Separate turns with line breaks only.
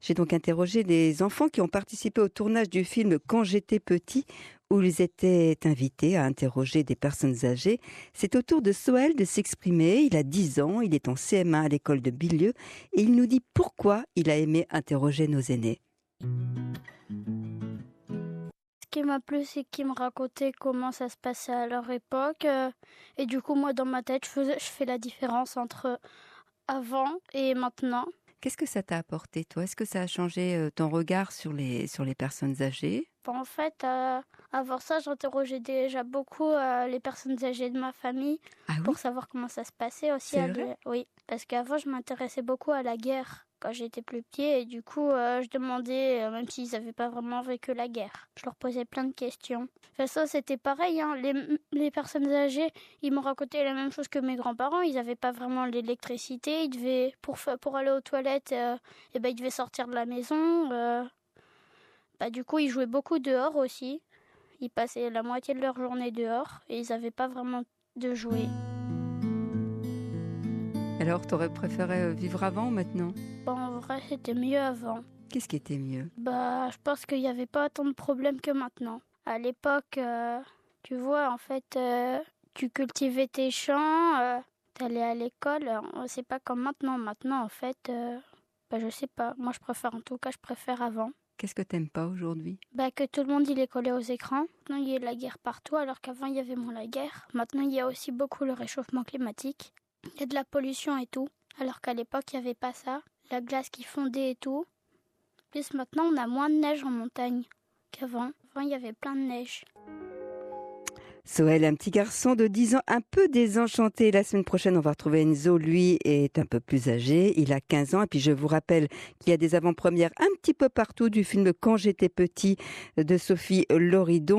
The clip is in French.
J'ai donc interrogé des enfants qui ont participé au tournage du film Quand j'étais petit, où ils étaient invités à interroger des personnes âgées. C'est au tour de Soël de s'exprimer. Il a 10 ans, il est en CM1 à l'école de Bilieu et il nous dit pourquoi il a aimé interroger nos aînés.
Ce qui m'a plu, c'est qu'ils me racontaient comment ça se passait à leur époque. Et du coup, moi, dans ma tête, je fais la différence entre avant et maintenant.
Qu'est-ce que ça t'a apporté, toi? Est-ce que ça a changé ton regard sur les personnes âgées?
Bon, en fait, avant ça, j'interrogeais déjà beaucoup les personnes âgées de ma famille
Ah
pour
oui,
savoir comment ça se passait aussi.
c'est vrai?
Oui, parce qu'avant, je m'intéressais beaucoup à la guerre quand j'étais plus petit. Et du coup, je demandais, même s'ils n'avaient pas vraiment vécu la guerre. Je leur posais plein de questions. Enfin, ça, c'était pareil. Hein. Les personnes âgées, ils me racontaient la même chose que mes grands-parents. Ils n'avaient pas vraiment l'électricité. Ils devaient, pour aller aux toilettes, ils devaient sortir de la maison. Du coup, ils jouaient beaucoup dehors aussi. Ils passaient la moitié de leur journée dehors et ils n'avaient pas vraiment de jouets.
Alors, t'aurais préféré vivre avant ou maintenant?
Bon, en vrai, c'était mieux avant.
Qu'est-ce qui était mieux?
Je pense qu'il n'y avait pas autant de problèmes que maintenant. À l'époque, tu vois, en fait, tu cultivais tes champs, t'allais à l'école. C'est pas comme maintenant. Maintenant, en fait, je sais pas. Moi, je préfère avant.
Qu'est-ce que t'aimes pas aujourd'hui?
Que tout le monde il est collé aux écrans. Maintenant il y a la guerre partout alors qu'avant il y avait moins la guerre. Maintenant il y a aussi beaucoup le réchauffement climatique. Il y a de la pollution et tout. Alors qu'à l'époque il n'y avait pas ça. La glace qui fondait et tout. Plus maintenant on a moins de neige en montagne qu'avant. Avant il y avait plein de neige.
Soël, un petit garçon de 10 ans, un peu désenchanté. La semaine prochaine, on va retrouver Enzo. Lui est un peu plus âgé. Il a 15 ans. Et puis, je vous rappelle qu'il y a des avant-premières un petit peu partout du film Quand j'étais petit de Sophie Loridon.